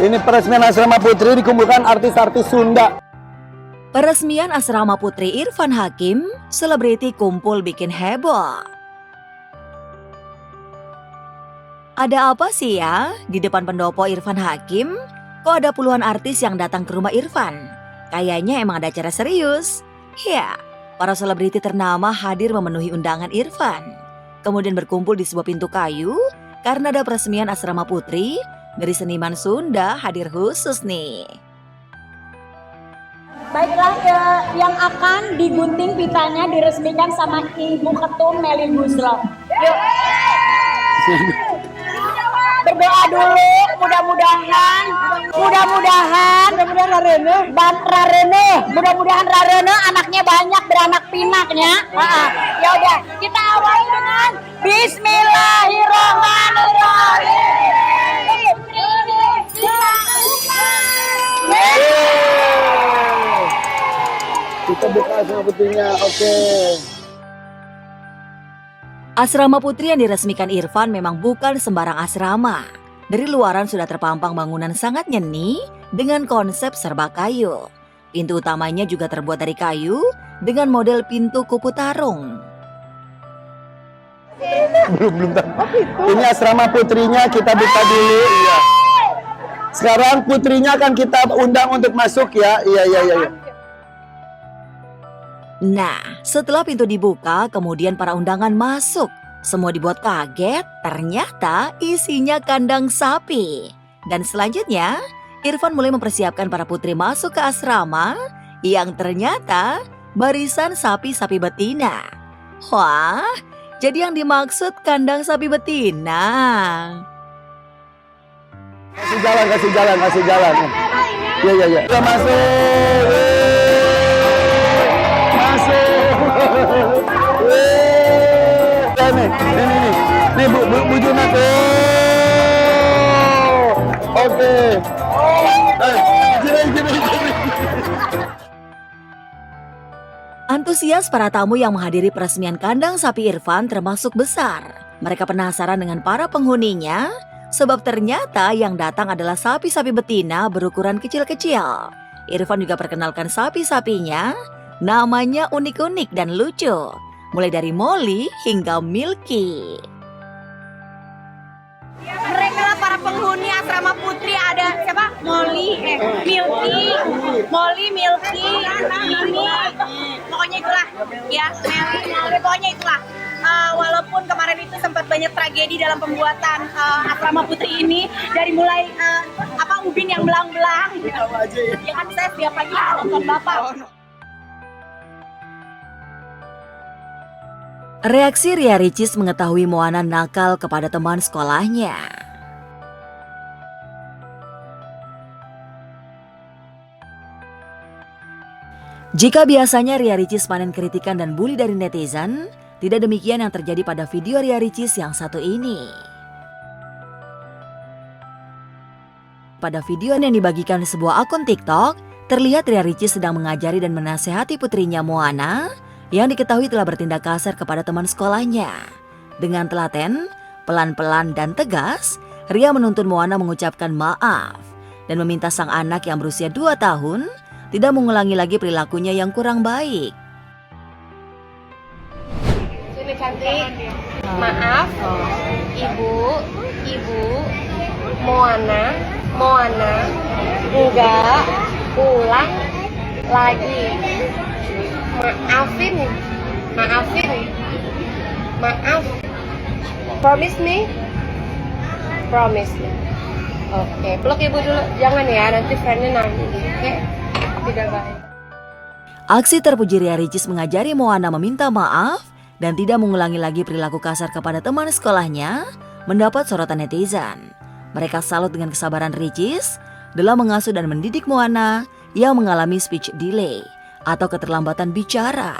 Ini peresmian Asrama Putri dikumpulkan artis-artis Sunda. Peresmian Asrama Putri Irfan Hakim, selebriti kumpul bikin heboh. Ada apa sih ya di depan pendopo Irfan Hakim? Kok ada puluhan artis yang datang ke rumah Irfan? Kayaknya emang ada acara serius. Ya, para selebriti ternama hadir memenuhi undangan Irfan. Kemudian berkumpul di sebuah pintu kayu karena ada peresmian Asrama Putri dari seniman Sunda hadir khusus nih. Baiklah, yang akan digunting pitanya diresmikan sama Ibu Ketum Melly Guslo. Yuk. Berdoa dulu, mudah-mudahan Rarene anaknya banyak, beranak pinaknya. Ya udah, kita awali dengan Bismillahirrahmanirrahim. Kita buka Asrama Putrinya, oke. Asrama Putri yang diresmikan Irfan memang bukan sembarang asrama. Dari luaran sudah terpampang bangunan sangat nyeni dengan konsep serba kayu. Pintu utamanya juga terbuat dari kayu dengan model pintu kupu tarung. Belum tahu. Ini Asrama Putrinya kita buka dulu. Iya. Sekarang putrinya akan kita undang untuk masuk ya. Iya. Nah, setelah pintu dibuka, kemudian para undangan masuk. Semua dibuat kaget, ternyata isinya kandang sapi. Dan selanjutnya, Irfan mulai mempersiapkan para putri masuk ke asrama yang ternyata barisan sapi-sapi betina. Wah, jadi yang dimaksud kandang sapi betina. Kasih jalan. Iya. Kita masuk. Nih Bu Juna tuh. Oke. Gini. Antusias para tamu yang menghadiri peresmian kandang sapi Irfan termasuk besar. Mereka penasaran dengan para penghuninya, sebab ternyata yang datang adalah sapi-sapi betina berukuran kecil-kecil. Irfan juga perkenalkan sapi-sapinya, namanya unik-unik dan lucu. Mulai dari Molly hingga Milky. Mereka lah para penghuni Asrama Putri, ada siapa? Molly, Milky, ini, pokoknya itulah, ya, Melly, pokoknya itulah. Walaupun kemarin itu sempat banyak tragedi dalam pembuatan Asrama Putri ini, dari mulai ubin yang belang-belang, ya kan saya setiap pagi nonton Bapak. Reaksi Ria Ricis mengetahui Moana nakal kepada teman sekolahnya. Jika biasanya Ria Ricis panen kritikan dan bully dari netizen, tidak demikian yang terjadi pada video Ria Ricis yang satu ini. Pada video yang dibagikan di sebuah akun TikTok, terlihat Ria Ricis sedang mengajari dan menasehati putrinya Moana yang diketahui telah bertindak kasar kepada teman sekolahnya. Dengan telaten, pelan-pelan dan tegas, Ria menuntun Moana mengucapkan maaf dan meminta sang anak yang berusia 2 tahun tidak mengulangi lagi perilakunya yang kurang baik. Sini cantik, maaf, ibu, Moana, enggak ulang lagi. Maaf. Promise me. Oke, peluk ibu dulu. Jangan ya, nanti friendnya nangis. Oke, tidak baik. Aksi terpuji Ria Ricis mengajari Moana meminta maaf dan tidak mengulangi lagi perilaku kasar kepada teman sekolahnya mendapat sorotan netizen. Mereka salut dengan kesabaran Ricis dalam mengasuh dan mendidik Moana yang mengalami speech delay atau keterlambatan bicara.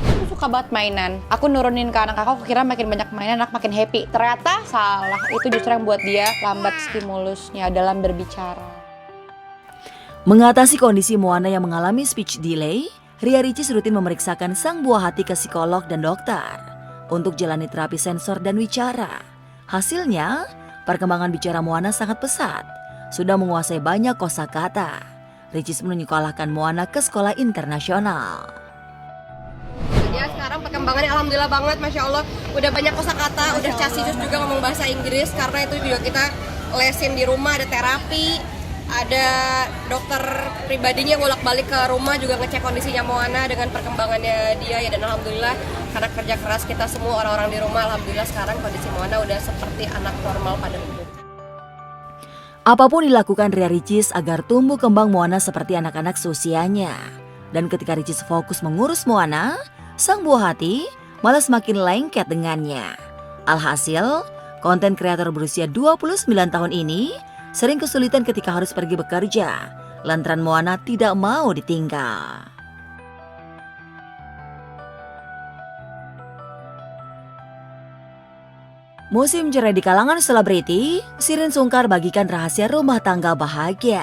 Aku suka banget mainan. Aku nurunin ke anak aku kira makin banyak mainan anak makin happy. Ternyata salah. Itu justru yang buat dia lambat stimulusnya dalam berbicara. Mengatasi kondisi Moana yang mengalami speech delay, Ria Ricis rutin memeriksakan sang buah hati ke psikolog dan dokter untuk jalani terapi sensor dan wicara. Hasilnya, perkembangan bicara Moana sangat pesat. sudah menguasai banyak kosakata. Ricis menyekolahkan Moana ke sekolah internasional. Ya sekarang perkembangannya alhamdulillah banget, Masya Allah. Udah banyak kosakata, udah casius juga ngomong bahasa Inggris. Karena itu juga kita lesin di rumah, ada terapi, ada dokter pribadinya bolak-balik ke rumah juga ngecek kondisinya Moana dengan perkembangannya dia ya. Dan alhamdulillah karena kerja keras kita semua orang-orang di rumah, alhamdulillah sekarang kondisi Moana udah seperti anak normal pada umumnya. Apapun dilakukan Ria Ricis agar tumbuh kembang Moana seperti anak-anak seusianya. Dan ketika Ricis fokus mengurus Moana, sang buah hati malah semakin lengket dengannya. Alhasil, konten kreator berusia 29 tahun ini sering kesulitan ketika harus pergi bekerja, lantaran Moana tidak mau ditinggal. Musim cerai di kalangan selebriti, Shireen sungkar bagikan rahasia rumah tangga bahagia.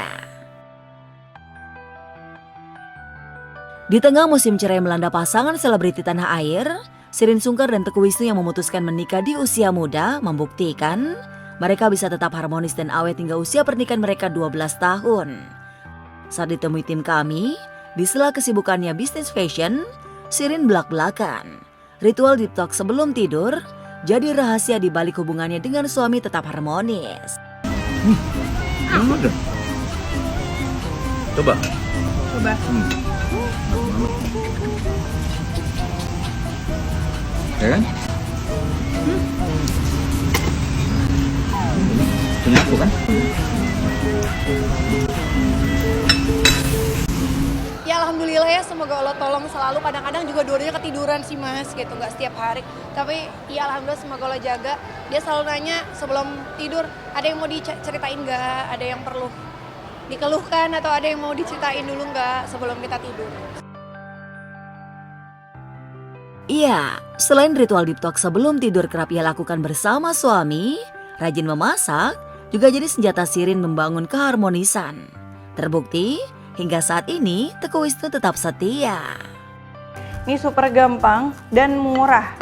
Di tengah musim cerai melanda pasangan selebriti tanah air, Shireen Sungkar dan Teuku Wisnu yang memutuskan menikah di usia muda membuktikan mereka bisa tetap harmonis dan awet hingga usia pernikahan mereka 12 tahun. Saat ditemui tim kami, di sela kesibukannya bisnis fashion, Shireen belak-belakan. Ritual deep talk sebelum tidur jadi rahasia di balik hubungannya dengan suami tetap harmonis. Udah. Coba. Ya kan? Punya aku kan? Ya alhamdulillah ya, semoga Allah tolong selalu. Kadang-kadang juga dua-duanya ketiduran sih mas gitu, nggak setiap hari. Tapi ya alhamdulillah semoga Allah jaga. Dia selalu nanya sebelum tidur, ada yang mau diceritain nggak? Ada yang perlu dikeluhkan atau ada yang mau diceritain dulu nggak sebelum kita tidur? Iya, selain ritual deep talk sebelum tidur kerap ia lakukan bersama suami, rajin memasak juga jadi senjata Shireen membangun keharmonisan. Terbukti, hingga saat ini Teuku Wisnu tetap setia. Ini super gampang dan murah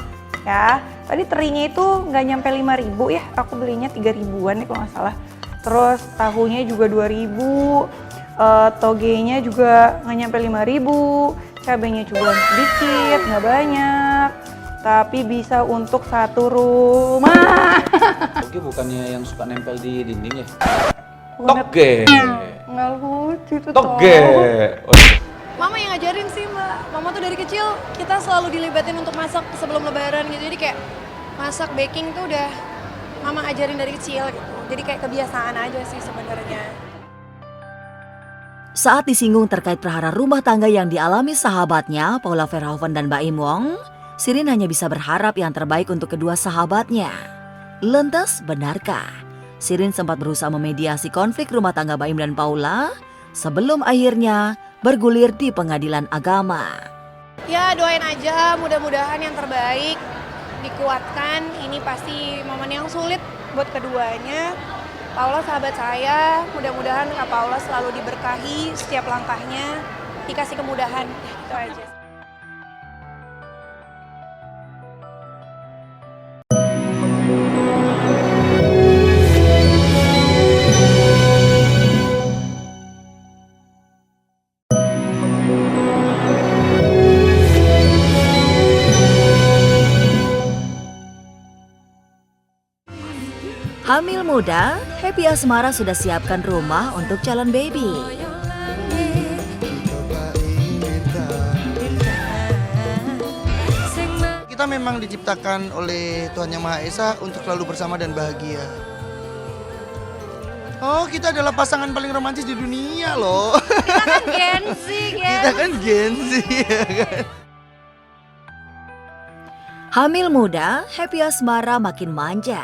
ya. Tadi terinya itu nggak nyampe 5.000 ya, aku belinya 3.000-an nih kalau nggak salah. Terus tahunya juga 2.000, togenya juga nggak nyampe 5.000. Cabenya cuma sedikit, nggak banyak, tapi bisa untuk satu rumah. Oke, bukannya yang suka nempel di dinding ya? Bukan Toge. Nggak lucu itu Toge. toh. Oh, iya. Mama yang ngajarin sih mbak. Mama tuh dari kecil kita selalu dilibatin untuk masak sebelum lebaran gitu. Jadi kayak masak baking tuh udah mama ajarin dari kecil gitu. Jadi kayak kebiasaan aja sih sebenarnya. Saat disinggung terkait prahara rumah tangga yang dialami sahabatnya, Paula Verhoeven dan Baim Wong, Shireen hanya bisa berharap yang terbaik untuk kedua sahabatnya. Lantas, benarkah Shireen sempat berusaha memediasi konflik rumah tangga Baim dan Paula sebelum akhirnya bergulir di pengadilan agama? Ya doain aja, mudah-mudahan yang terbaik, dikuatkan. Ini pasti momen yang sulit buat keduanya. Paula sahabat saya, mudah-mudahan Kak Paula selalu diberkahi setiap langkahnya, dikasih kemudahan, itu aja. Hamil muda, Happy Asmara sudah siapkan rumah untuk calon baby. Kita memang diciptakan oleh Tuhan Yang Maha Esa untuk selalu bersama dan bahagia. Oh, kita adalah pasangan paling romantis di dunia loh. Kita kan Gen Z, Kita kan Gen Z, ya kan? Hamil muda, Happy Asmara makin manja.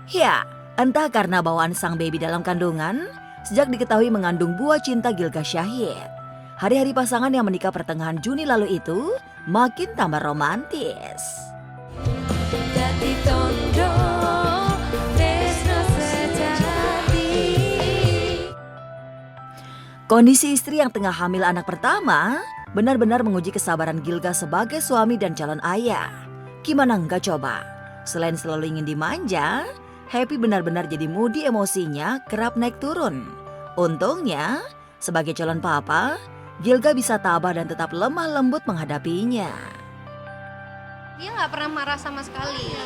Ya, entah karena bawaan sang baby dalam kandungan, sejak diketahui mengandung buah cinta Gilga Syahid. Hari-hari pasangan yang menikah pertengahan Juni lalu itu makin tambah romantis. Kondisi istri yang tengah hamil anak pertama benar-benar menguji kesabaran Gilga sebagai suami dan calon ayah. Gimana enggak coba? Selain selalu ingin dimanja, Happy benar-benar jadi moody emosinya kerap naik turun. Untungnya, sebagai calon papa, Gilga bisa tabah dan tetap lemah lembut menghadapinya. Dia nggak pernah marah sama sekali.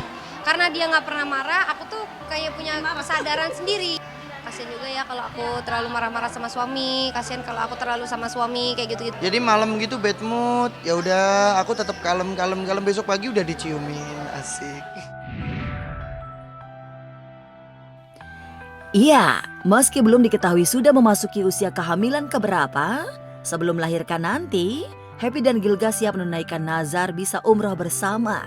Karena dia nggak pernah marah, aku tuh kayak punya kesadaran sendiri. Kasian juga ya kalau aku terlalu marah-marah sama suami, kasian kalau aku terlalu sama suami kayak gitu-gitu. Jadi malam gitu bad mood, ya udah aku tetap kalem, besok pagi udah diciumin, asik. Iya, meski belum diketahui sudah memasuki usia kehamilan keberapa, sebelum melahirkan nanti, Happy dan Gilga siap menunaikan nazar bisa umroh bersama.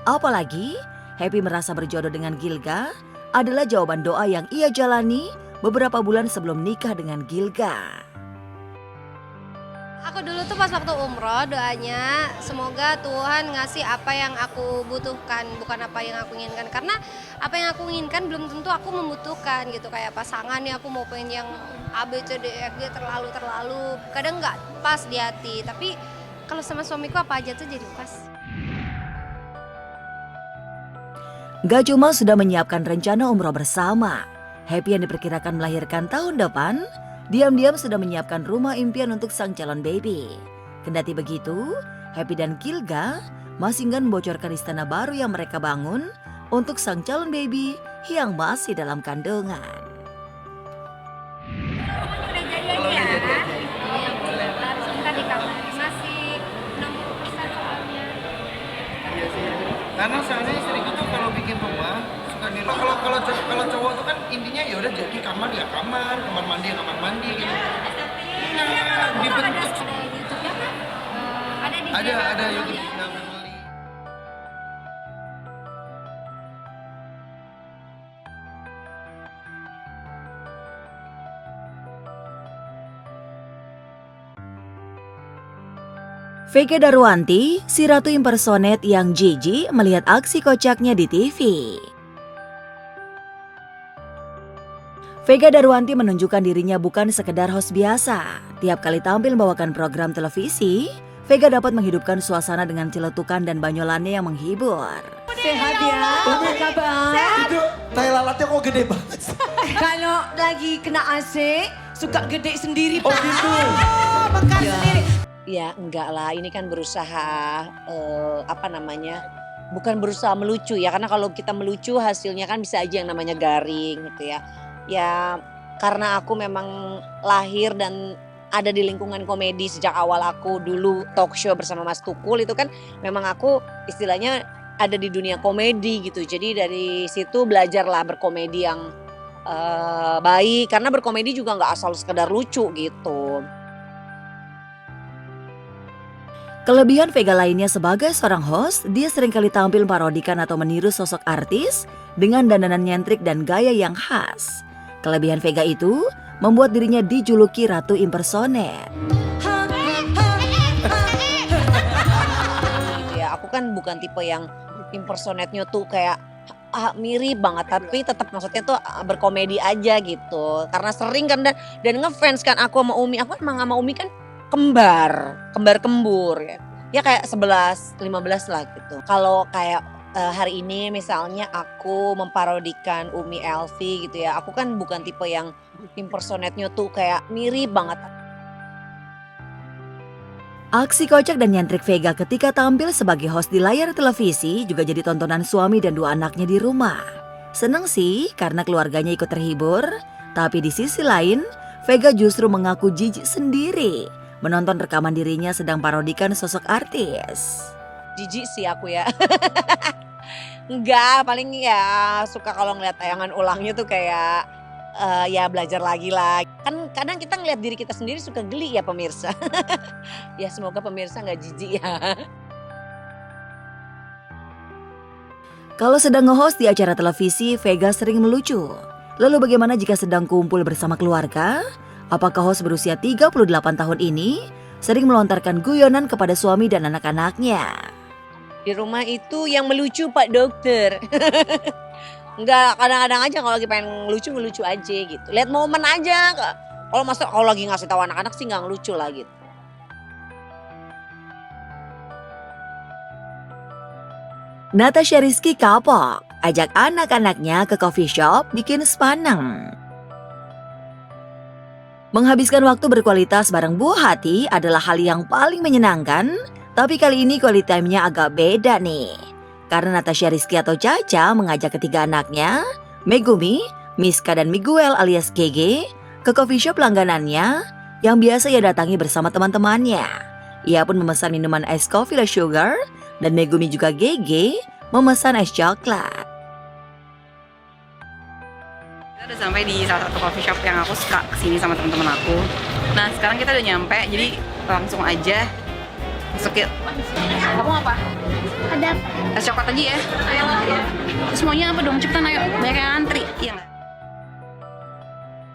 Apalagi, Happy merasa berjodoh dengan Gilga adalah jawaban doa yang ia jalani beberapa bulan sebelum nikah dengan Gilga. Aku dulu tuh pas waktu umroh doanya semoga Tuhan ngasih apa yang aku butuhkan, bukan apa yang aku inginkan. Karena apa yang aku inginkan belum tentu aku membutuhkan gitu. Kayak pasangan nih aku mau pengen yang A, B, C, D, E, F, G terlalu. Kadang nggak pas di hati, tapi kalau sama suamiku apa aja tuh jadi pas. Gak cuma sudah menyiapkan rencana umroh bersama, Happy yang diperkirakan melahirkan tahun depan, diam-diam sudah menyiapkan rumah impian untuk sang calon baby. Kendati begitu, Happy dan Gilga masih enggan membocorkan istana baru yang mereka bangun untuk sang calon baby yang masih dalam kandungan. Udah jadi aja ya. Sebentar di kamar masih 60% soalnya. Iya sih. Karena soalnya istriku tuh kalau bikin rumah suka nih. Kalau cowok tuh kan intinya ya udah jadi kamar ya kamar mandi ya kamar mandi gitu. Nah, dibentuk. Ada YouTube Digital Family. Vega Darwanti, si ratu impersonate yang jijik melihat aksi kocaknya di TV. Vega Darwanti menunjukkan dirinya bukan sekedar host biasa. Tiap kali tampil membawakan program televisi, Vega dapat menghidupkan suasana dengan celetukan dan banyolannya yang menghibur. Sehat ya? Apa kabar? Itu tai lalatnya kok gede banget. Kalau lagi kena AC, suka gede sendiri. Oh gitu? Bekar sendiri. Ya enggak lah, ini kan berusaha bukan berusaha melucu ya, karena kalau kita melucu hasilnya kan bisa aja yang namanya garing gitu ya. Ya karena aku memang lahir dan ada di lingkungan komedi sejak awal aku dulu talk show bersama Mas Tukul, itu kan memang aku istilahnya ada di dunia komedi gitu. Jadi dari situ belajarlah berkomedi yang baik, karena berkomedi juga nggak asal sekedar lucu gitu. Kelebihan Vega lainnya sebagai seorang host, dia seringkali tampil parodikan atau meniru sosok artis dengan dandanan nyentrik dan gaya yang khas. Kelebihan Vega itu membuat dirinya dijuluki Ratu Impersonate. Ya, aku kan bukan tipe yang impersonate-nya tuh kayak mirip banget, tapi tetap maksudnya tuh berkomedi aja gitu. Karena sering kan dan ngefans kan aku sama Umi. Aku emang sama Umi kan kembar-kembur ya. Ya kayak 11, 15 lah gitu. Kalau kayak hari ini misalnya aku memparodikan Umi Elvi gitu ya. Aku kan bukan tipe yang impersonate-nya tuh kayak mirip banget. Aksi kocak dan nyentrik Vega ketika tampil sebagai host di layar televisi juga jadi tontonan suami dan 2 anaknya di rumah. Seneng sih karena keluarganya ikut terhibur, tapi di sisi lain Vega justru mengaku jijik sendiri menonton rekaman dirinya sedang parodikan sosok artis. Jijik sih aku ya. Enggak, paling ya suka kalau ngeliat tayangan ulangnya tuh kayak ya belajar lagi lah. Kan kadang kita ngeliat diri kita sendiri suka geli ya pemirsa. Ya semoga pemirsa nggak jijik ya. Kalau sedang nge-host di acara televisi, Vega sering melucu. Lalu bagaimana jika sedang kumpul bersama keluarga? Apakah host berusia 38 tahun ini sering melontarkan guyonan kepada suami dan anak-anaknya? Di rumah itu yang melucu Pak Dokter. Enggak, kadang-kadang aja kalau lagi pengen ngelucu aja gitu. Lihat momen aja. Kalau lagi ngasih tahu anak-anak sih nggak ngelucu lah gitu. Natasha Rizky kapok, ajak anak-anaknya ke coffee shop bikin sepaneng. Menghabiskan waktu berkualitas bareng buah hati adalah hal yang paling menyenangkan, tapi kali ini quality time-nya agak beda nih. Karena Natasha Rizky atau Caca mengajak ketiga anaknya, Megumi, Miska dan Miguel alias GG, ke coffee shop langganannya yang biasa ia datangi bersama teman-temannya. Ia pun memesan minuman es coffee low sugar dan Megumi juga GG memesan es coklat. Kita udah sampai di salah satu coffee shop yang aku suka kesini sama teman-teman aku. Nah sekarang kita udah nyampe, jadi langsung aja masuk yuk. Kamu apa? Ada es coklat aja ya. Semuanya apa dong? Cepetan ayo, banyak yang antri. Iya nggak?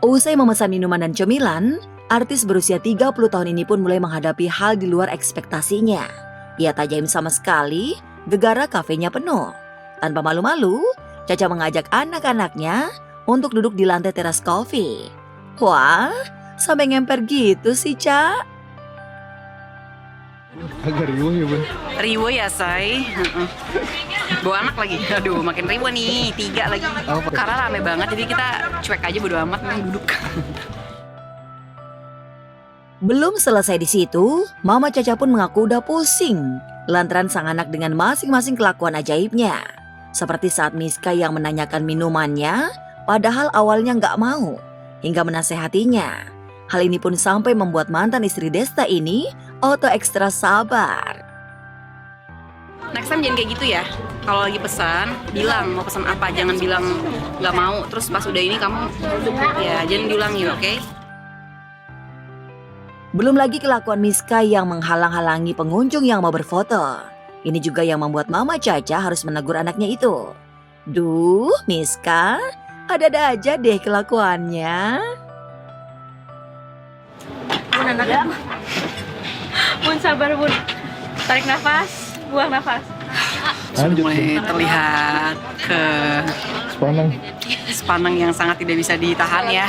Usai memesan minuman dan cemilan, artis berusia 30 tahun ini pun mulai menghadapi hal di luar ekspektasinya. Ia tak jaim sama sekali, gegara kafenya penuh. Tanpa malu-malu, Caca mengajak anak-anaknya untuk duduk di lantai teras kopi. Wah, sampai ngemper gitu sih, Ca. Agak riuh ya, Bun. Riwo ya, say. Bawa anak lagi. Aduh, makin riwo nih. 3 lagi. Karena rame banget, jadi kita cuek aja bodo amat, memang duduk. Belum selesai di situ, Mama Caca pun mengaku udah pusing lantaran sang anak dengan masing-masing kelakuan ajaibnya. Seperti saat Miska yang menanyakan minumannya, padahal awalnya nggak mau, hingga menasehatinya. Hal ini pun sampai membuat mantan istri Desta ini auto ekstra sabar. Next time jangan kayak gitu ya. Kalau lagi pesan, bilang mau pesan apa, jangan bilang nggak mau. Terus pas udah ini kamu, ya jangan diulangin, oke? Belum lagi kelakuan Miska yang menghalang-halangi pengunjung yang mau berfoto. Ini juga yang membuat Mama Caca harus menegur anaknya itu. Duh, Miska, ada-ada aja deh kelakuannya. Bun, anak. Bun, sabar, Bun. Tarik nafas, buang nafas. Sudah mulai terlihat ke Sepanang. sepanang yang sangat tidak bisa ditahan ya.